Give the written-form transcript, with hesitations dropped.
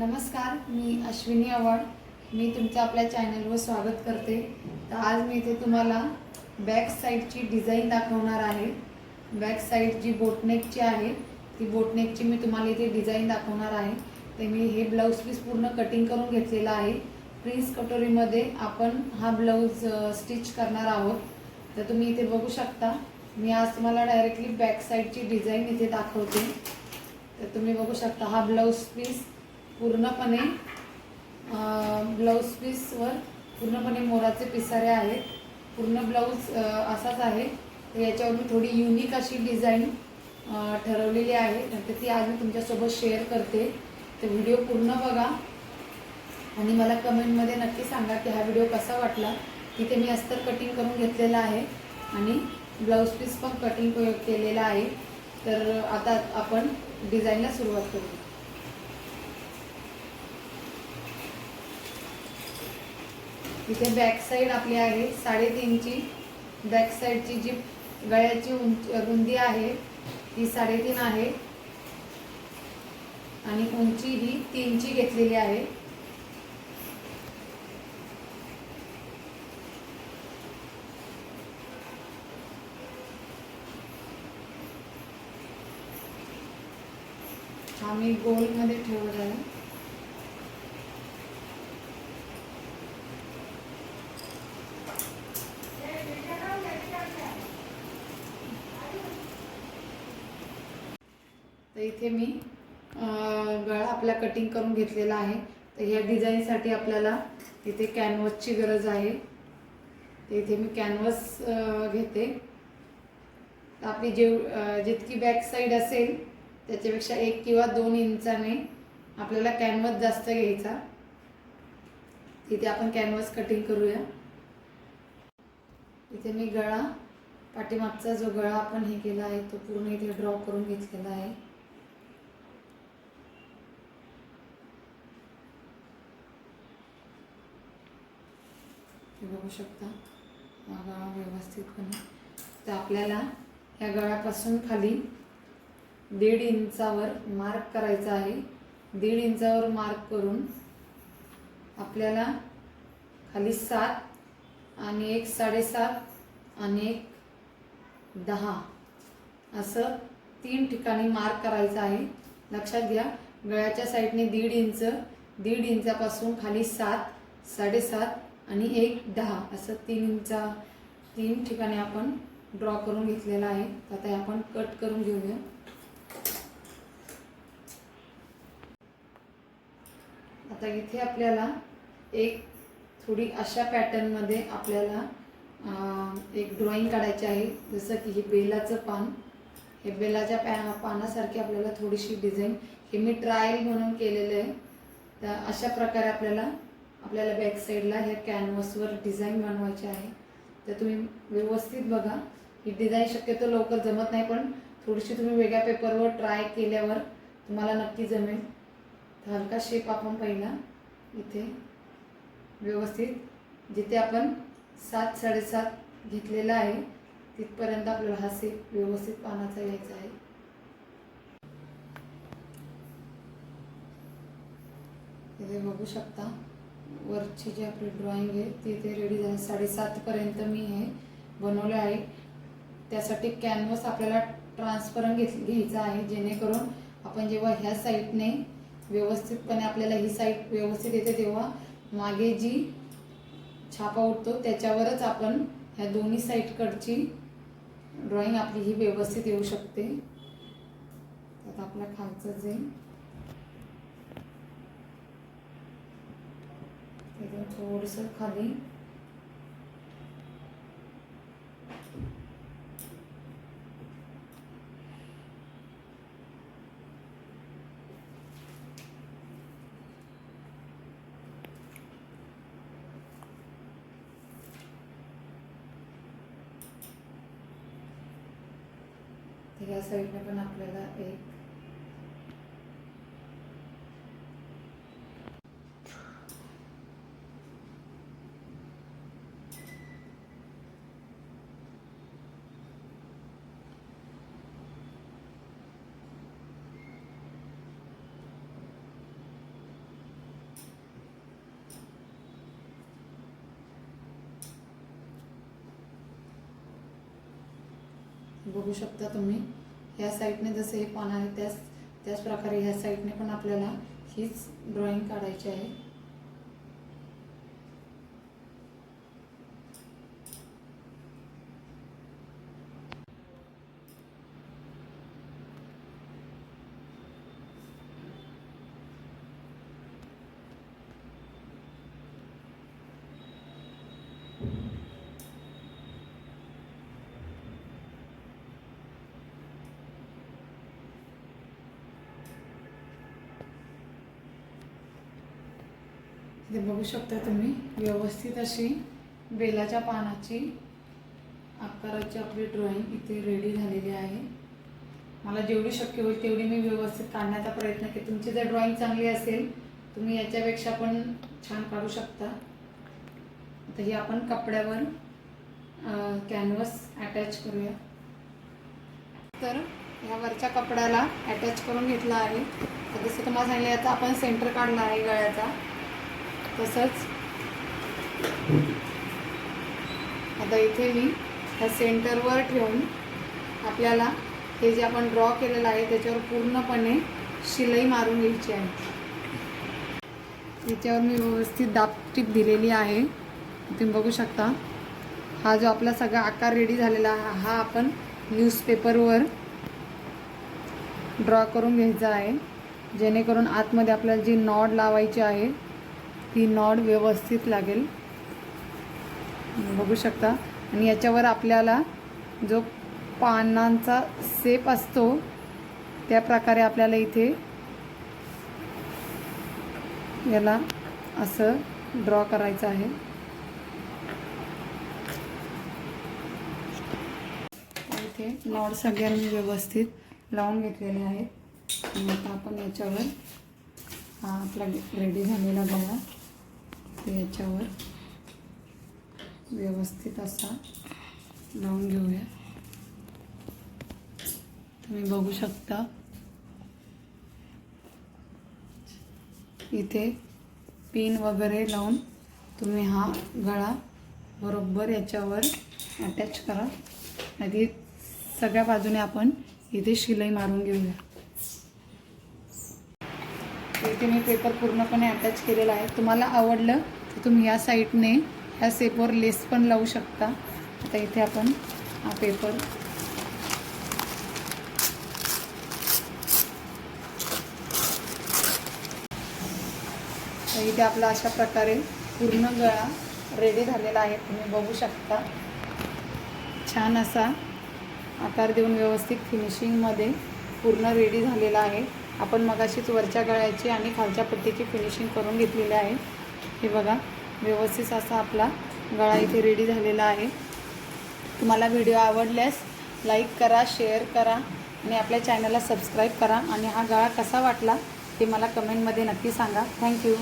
नमस्कार, मी अश्विनी आव्हाड. मी तुमचं आपल्या चॅनलवर स्वागत करते. तर आज मी इथे तुम्हाला बॅक साईडची डिझाईन दाखवणार आहे. बॅक साईड जी बोटनेकची आहे ती बोटनेकची मी तुम्हाला इथे डिझाईन दाखवणार आहे. तर मी हे ब्लाऊज पीस पूर्ण कटिंग करून घेतलेला आहे. प्रिन्स कटोरीमध्ये आपण हा ब्लाऊज स्टिच करणार आहोत. तर तुम्ही इथे बघू शकता. मी आज तुम्हाला डायरेक्टली बॅक साईडची डिझाईन इथे दाखवते. तर तुम्ही बघू शकता हा ब्लाऊज पीस पूर्णपणे ब्लाऊज पीसवर पूर्णपणे मोराचे पिसारे आहेत. पूर्ण ब्लाऊज असाच आहे. तर याच्यावर मी थोडी युनिक अशी डिझाईन ठरवलेली आहे. तर ती आज मी तुमच्यासोबत शेअर करते. तर व्हिडिओ पूर्ण बघा आणि मला कमेंटमध्ये नक्की सांगा की हा व्हिडिओ कसा वाटला. तिथे मी अस्तर कटिंग करून घेतलेला आहे आणि ब्लाऊज पीस पण कटिंग केलेला आहे. तर आता आपण डिझाईनला सुरुवात करू. इथे बॅक साईड आपली आहे 3.5ची. बॅक साईडची जी गळ्याची रुंदी आहे ती 3.5 आहे आणि उंची ही 3ची घेतलेली आहे. हा मी गोलमध्ये ठेवत आहे. तर इथे मी गळा आपला कटिंग करून घेतलेला आहे. तर ह्या डिझाईनसाठी आपल्याला इथे कॅनव्हसची गरज आहे. तर इथे मी कॅनव्हस घेते. आपली जितकी बॅक साईड असेल त्याच्यापेक्षा 1 किंवा 2 इंचाने आपल्याला कॅनव्हस जास्त घ्यायचा. इथे आपण कॅनव्हस कटिंग करूया. इथे मी गळा पाठीमागचा जो गळा आपण हे केला आहे तो पूर्ण इथे ड्रॉ करून घेतलेला आहे. बघू शकता हा गळा व्यवस्थितपणे. तर आपल्याला या गळ्यापासून खाली 1.5 इंचावर मार्क करायचा आहे. 1.5 इंचावर मार्क करून आपल्याला खाली 7 आणि एक 7.5 आणि एक 10 असं 3 ठिकाणी मार्क करायचं आहे. लक्षात घ्या, गळ्याच्या साईडने 1.5 इंच, 1.5 इंचापासून खाली 7, 7.5 आणि एक 10 असं 3 ठिकाणी आपण ड्रॉ करून घेतलेला आहे. आता आपण कट करून घेऊया. आता इथे आपल्याला एक थोडी अशा पॅटर्नमध्ये आपल्याला एक ड्रॉइंग काढायची आहे. जसं की हे बेलाचं पान, हे बेलाच्या पानासारखी आपल्याला थोडीशी डिझाईन हे मी ट्रायल म्हणून केलेलं आहे. तर अशा प्रकारे आपल्याला बॅक साईडला ह्या कॅनव्हसवर डिझाईन बनवायची आहे. तर तुम्ही व्यवस्थित बघा. ही डिझाईन शक्यतो लवकर जमत नाही, पण थोडीशी तुम्ही वेगळ्या पेपरवर ट्राय केल्यावर तुम्हाला नक्की जमेल. तर हलका शेप आपण पहिला इथे व्यवस्थित जिथे आपण 7, 7.5 घेतलेला आहे तिथपर्यंत आपल्याला हा शेप व्यवस्थित पानाचा यायचा आहे. इथे बघू शकता वरची जी आपली ड्रॉइंग आहे ती इथे रेडी झाली. 7.5 पर्यंत मी हे बनवले आहे. त्यासाठी कॅनव्हस आपल्याला ट्रान्सपरंट घ्यायचा आहे, जेणेकरून आपण जेव्हा ह्या साईडने व्यवस्थितपणे आपल्याला ही साईड व्यवस्थित येते तेव्हा मागे जी छापा उठतो त्याच्यावरच आपण ह्या दोन्ही साईडकडची ड्रॉइंग आपली ही व्यवस्थित येऊ शकते. आता आपला खालचं जे थोडंसं खाली या साईडने पण आपल्याला एक बघू शकता तुम्ही, ह्या साईडने जसे हे पान आहे त्याच प्रकारे ह्या साईडने पण आपल्याला हीच ड्रॉइंग काढायची आहे. इथे बघू शकता तुम्ही, व्यवस्थित अशी बेलाच्या पानाची आकाराची आपली ड्रॉइंग इथे रेडी झालेली आहे. मला जेवढी शक्य होईल तेवढी मी व्यवस्थित काढण्याचा प्रयत्न केला. तुमची जर ड्रॉइंग चांगली असेल तुम्ही याच्यापेक्षा पण छान काढू शकता. आता ही आपण कपड्यावर कॅनव्हास अटॅच करूया. तर ह्या वरच्या कपड्याला अटॅच करून घेतला आहे. जसं तुम्हाला सांगितलं याचा आपण सेंटर काढला आहे गळ्याचा. तसंच आता इथे मी ह्या सेंटरवर ठेवून आपल्याला हे जे आपण ड्रॉ केलेलं आहे त्याच्यावर पूर्णपणे शिलाई मारून घ्यायची आहे. याच्यावर मी व्यवस्थित दाबटीप दिलेली आहे. तुम्ही बघू शकता, हा जो आपला सगळा आकार रेडी झालेला हा आपण न्यूजपेपरवर ड्रॉ करून घ्यायचा आहे, जेणेकरून आतमध्ये आपल्याला जी नॉड लावायची आहे ती नॉड व्यवस्थित लागेल. बघू शकता. आणि याच्यावर आपल्याला जो पानांचा शेप असतो त्या प्रकारे आपल्याला इथे याला असं ड्रॉ करायचं आहे. इथे नॉड सगळ्यांनी व्यवस्थित लावून घेतलेले आहेत. आणि आता आपण याच्यावर हा आपला रेडी झालेला गळा ते याच्यावर व्यवस्थित असा लावून घेऊया. तुम्ही बघू शकता इथे पिन वगैरे लावून तुम्ही हा गळा बरोबर याच्यावर अटॅच करा. आधी सगळ्या बाजूने आपण इथे शिलाई मारून घेऊया. इथे मी पेपर पूर्णपणे अटॅच केलेला आहे. तुम्हाला आवडलं तर तुम्ही या साईडने ह्या शेपवर लेस पण लावू शकता. आता इथे आपण हा पेपर इथे आपला अशा प्रकारे पूर्ण गळा रेडी झालेला आहे. तुम्ही बघू शकता, छान असा आकार देऊन व्यवस्थित फिनिशिंगमध्ये पूर्ण रेडी झालेला आहे. आपण मगाशीच वरच्या गळ्याची आणि खालच्या पट्टीची फिनिशिंग करून घेतलेली आहे. हे बघा, व्यवस्थित असा आपला गळा इथे रेडी झालेला आहे. तुम्हाला व्हिडिओ आवडल्यास लाईक करा, शेअर करा आणि आपल्या चॅनलला सबस्क्राईब करा. आणि हा गळा कसा वाटला ते मला कमेंटमध्ये नक्की सांगा. थँक्यू.